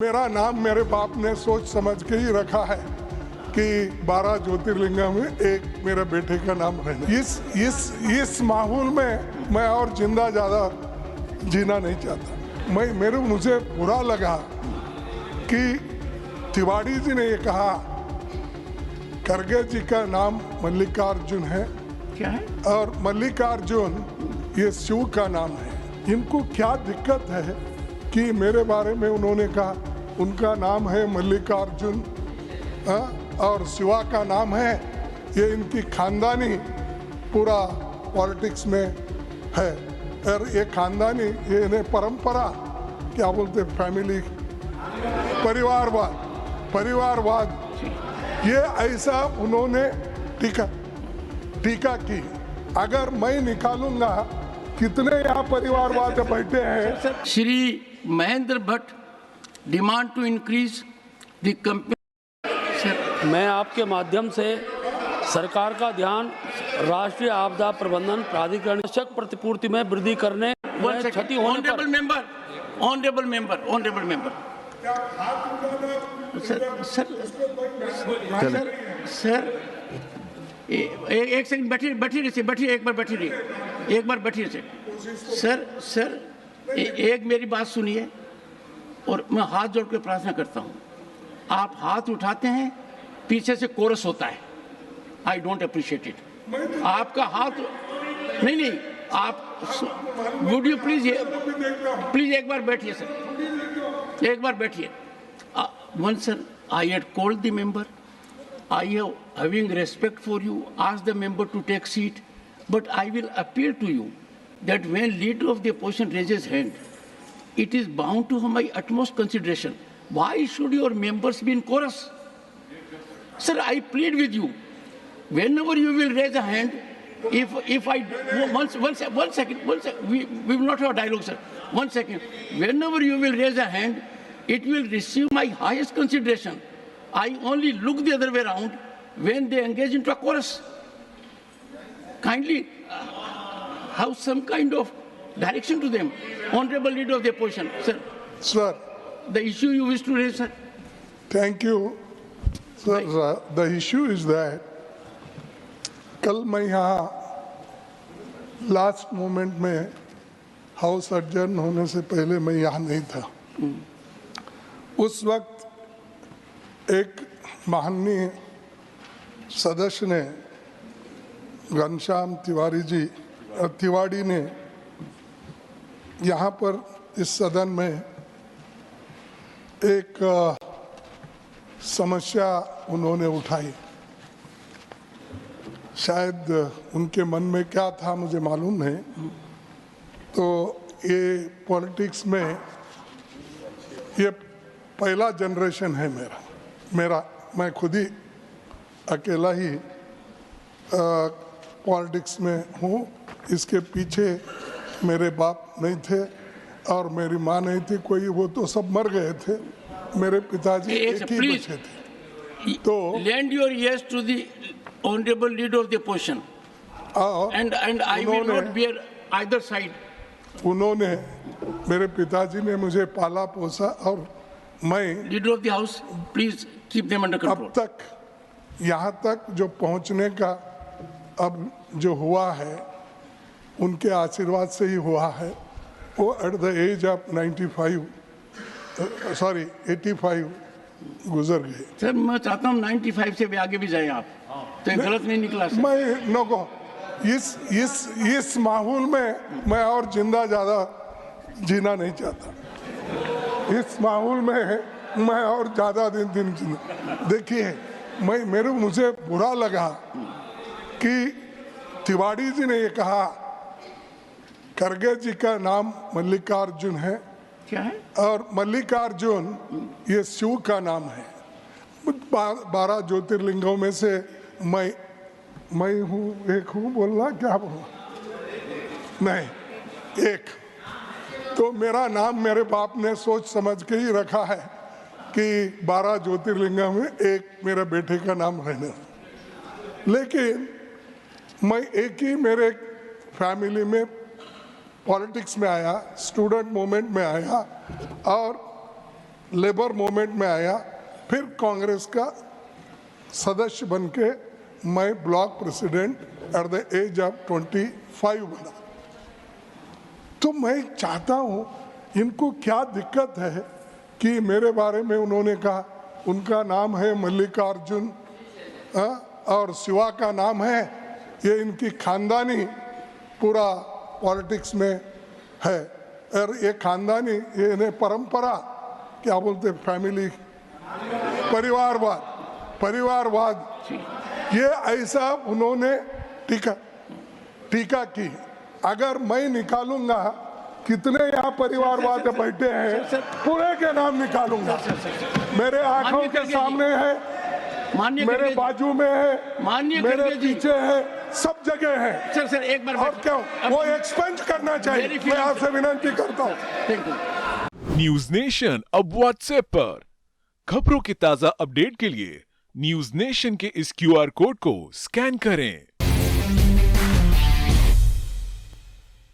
मेरा नाम मेरे बाप ने सोच समझ के ही रखा है कि 12 ज्योतिर्लिंगा में एक मेरे बेटे का नाम रहना। इस माहौल में मैं और जिंदा ज़्यादा जीना नहीं चाहता। मुझे बुरा लगा कि तिवारी जी ने ये कहा खड़गे जी का नाम मल्लिकार्जुन है। क्या है? और मल्लिकार्जुन ये शिव का नाम है। इनको क्या दिक्कत है कि मेरे बारे में उन्होंने कहा उनका नाम है मल्लिकार्जुन और शिवा का नाम है। ये इनकी खानदानी पूरा पॉलिटिक्स में है और ये खानदानी ये इन्हें परंपरा क्या बोलते फैमिली परिवारवाद ये ऐसा उन्होंने टीका की। अगर मैं निकालूंगा कितने यहाँ परिवारवाद बैठे हैं। Shri Mahendra Bhatt demand to increase the company. मैं आपके माध्यम से सरकार का ध्यान राष्ट्रीय आपदा प्रबंधन प्राधिकरण आवश्यक प्रतिपूर्ति में वृद्धि करने में क्षति होने पर। ऑनरेबल मेंबर सर एक सेकंड बैठिए एक बार बैठिए सर एक मेरी बात सुनिए और मैं हाथ जोड़ के प्रार्थना करता हूँ। आप हाथ उठाते हैं पीछे से कोरस होता है। I don't appreciate it. आपका हाथ नहीं आप वुड यू प्लीज एक बार बैठिए सर, एक बार बैठिए। One sir, I had called the member. I have, having respect for you, asked the member to take seat, but I will appeal to you that when leader of the opposition raises hand, it is bound to have my utmost consideration. Why should your members be in chorus? Sir, I plead with you, whenever you will raise a hand, if I, one second, we will not have a dialogue, sir. 1 second. Whenever you will raise a hand, it will receive my highest consideration. I only look the other way around when they engage into a chorus. Kindly have some kind of direction to them. Honorable leader of the opposition, sir. Sir. The issue you wish to raise, sir. Thank you. Sir, the issue is that कल मैं यहाँ last moment में house adjourn होने से पहले मैं यहाँ नहीं था। उस वक्त एक माननीय सदस्य ने घनश्याम तिवारी ने यहाँ पर इस सदन में एक समस्या उन्होंने उठाई। शायद उनके मन में क्या था मुझे मालूम नहीं। तो ये पॉलिटिक्स में ये पहला जनरेशन है मैं खुद ही अकेला ही पॉलिटिक्स में हूँ। इसके पीछे मेरे बाप नहीं थे और मेरी माँ नहीं थी कोई, वो तो सब मर गए थे। मेरे पिताजी एक ही बचे थे। तो lend your ears to the honorable leader of the opposition and I will not bear either side. उन्होंने मेरे पिताजी ने मुझे पाला पोसा और मैं leader of the house please keep them under control. अब तक यहाँ तक जो पहुँचने का अब जो हुआ है उनके आशीर्वाद से ही हुआ है। वो एट द एज ऑफ 85 गुजर गए। सर मैं चाहता हूँ 95 से भी आगे भी जाए आप, तो गलत नहीं निकला सर। मैं नो इस माहौल में मैं और जिंदा ज़्यादा जीना नहीं चाहता। इस माहौल में मैं और ज़्यादा दिन देखिए मुझे बुरा लगा कि तिवारी जी ने ये कहा खड़गे जी का नाम मल्लिकार्जुन है। क्या है? और मल्लिकार्जुन ये शिव का नाम है। 12 ज्योतिर्लिंगों में से मैं हूँ, एक हूँ बोलना क्या बोलना नहीं एक। तो मेरा नाम मेरे बाप ने सोच समझ के ही रखा है कि 12 ज्योतिर्लिंगा में एक मेरे बेटे का नाम रहना। लेकिन मैं एक ही मेरे फैमिली में पॉलिटिक्स में आया, स्टूडेंट मूवमेंट में आया और लेबर मूवमेंट में आया, फिर कांग्रेस का सदस्य बन के मैं block president at the age of 25 बना। तो मैं चाहता हूं, इनको क्या दिक्कत है कि मेरे बारे में उन्होंने कहा उनका नाम है मल्लिकार्जुन और शिवा का नाम है, ये इनकी खानदानी पूरा पॉलिटिक्स में है, और ये खानदानी ये इन्हें परंपरा क्या बोलते फैमिली परिवारवाद ये ऐसा उन्होंने टीका की। अगर मैं निकालूंगा कितने यहाँ परिवारवाद बैठे हैं, पूरे के नाम निकालूंगा। मेरे आंखों के सामने है, मेरे बाजू में है, मेरे पीछे है, सब जगह है। सर एक बार और क्यों वो एक्सपेंड करना चाहिए, मैं आपसे विनती करता हूँ। Thank you. न्यूज नेशन अब व्हाट्सएप पर खबरों के ताजा अपडेट के लिए न्यूज नेशन के इस QR कोड को स्कैन करें।